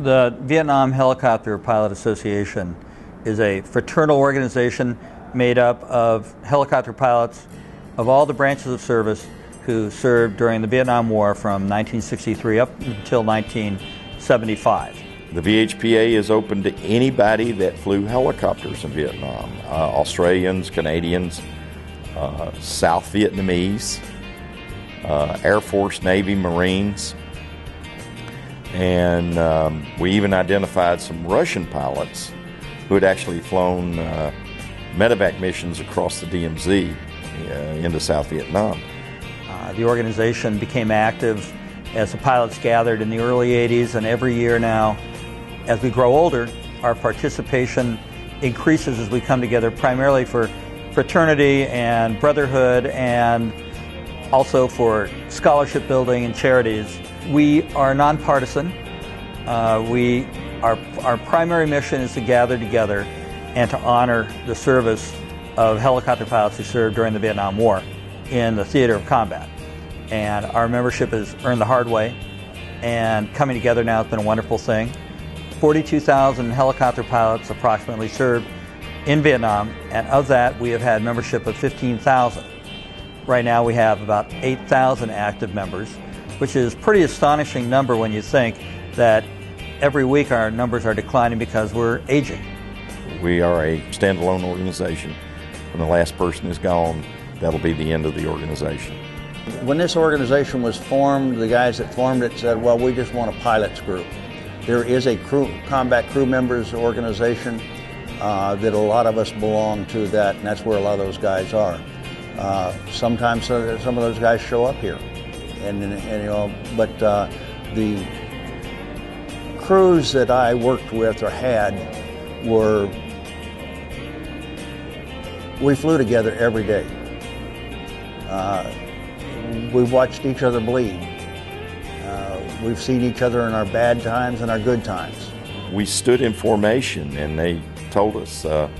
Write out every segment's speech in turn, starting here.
The Vietnam Helicopter Pilot Association is a fraternal organization made up of helicopter pilots of all the branches of service who served during the Vietnam War from 1963 up until 1975. The VHPA is open to anybody that flew helicopters in Vietnam. Australians, Canadians, South Vietnamese, Air Force, Navy, Marines. And we even identified some Russian pilots who had actually flown medevac missions across the DMZ into South Vietnam. The organization became active as the pilots gathered in the early 80s, and every year now, as we grow older, our participation increases as we come together primarily for fraternity and brotherhood, and also for scholarship building and charities. We are nonpartisan. Our primary mission is to gather together and to honor the service of helicopter pilots who served during the Vietnam War in the theater of combat. And our membership is earned the hard way, and coming together now has been a wonderful thing. 42,000 helicopter pilots approximately served in Vietnam, and of that we have had membership of 15,000. Right now we have about 8,000 active members, which is a pretty astonishing number when you think that every week our numbers are declining because we're aging. We are a standalone organization. When the last person is gone, that'll be the end of the organization. When this organization was formed, the guys that formed it said, well, we just want a pilots group. There is a combat crew members organization that a lot of us belong to that, and that's where a lot of those guys are. Sometimes some of those guys show up here, and you know, but the crews that I worked with or had we flew together every day. We watched each other bleed. We've seen each other in our bad times and our good times. We stood in formation, and they told us to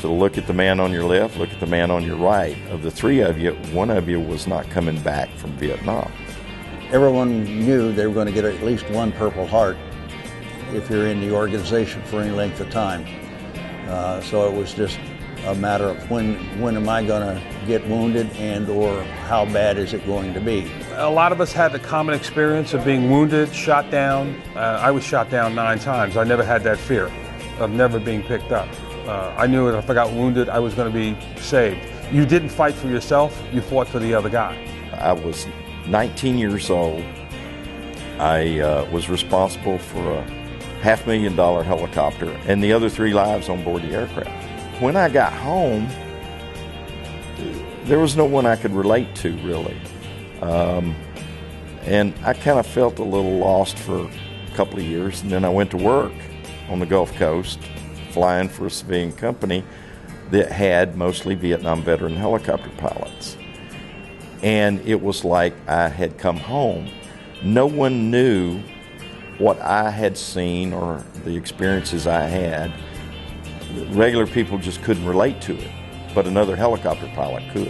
look at the man on your left, look at the man on your right. Of the three of you, one of you was not coming back from Vietnam. Everyone knew they were going to get at least one Purple Heart if you're in the organization for any length of time. So it was just a matter of when am I going to get wounded, and or how bad is it going to be. A lot of us had the common experience of being wounded, shot down. I was shot down 9 times. I never had that fear of never being picked up. I knew that if I got wounded, I was going to be saved. You didn't fight for yourself, you fought for the other guy. I was 19 years old. I was responsible for a $500,000 helicopter and the other 3 lives on board the aircraft. When I got home, there was no one I could relate to, really. And I kind of felt a little lost for a couple of years, and then I went to work on the Gulf Coast, flying for a civilian company that had mostly Vietnam veteran helicopter pilots. And it was like I had come home. No one knew what I had seen or the experiences I had. Regular people just couldn't relate to it, but another helicopter pilot could.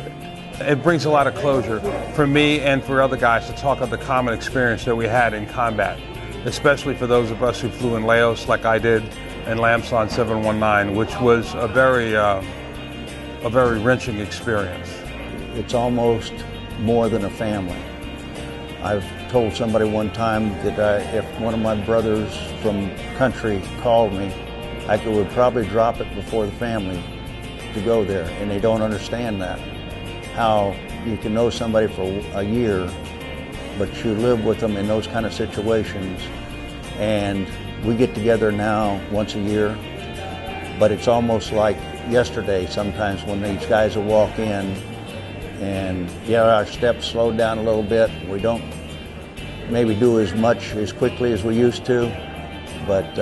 It brings a lot of closure for me and for other guys to talk of the common experience that we had in combat, especially for those of us who flew in Laos like I did and Lamson 719, which was a very wrenching experience. It's almost more than a family. I've told somebody one time that if one of my brothers from country called me, I would probably drop it before the family to go there, and they don't understand that. How you can know somebody for a year, but you live with them in those kind of situations. And we get together now once a year, but it's almost like yesterday sometimes when these guys will walk in, and yeah, our steps slowed down a little bit. We don't maybe do as much as quickly as we used to, but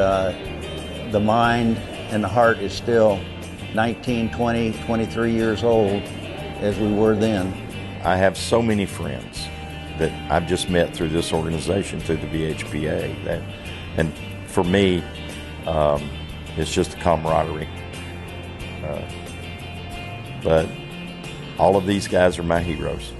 the mind and the heart is still 19, 20, 23 years old as we were then. I have so many friends that I've just met through this organization, through the VHPA. And for me, it's just a camaraderie. But all of these guys are my heroes.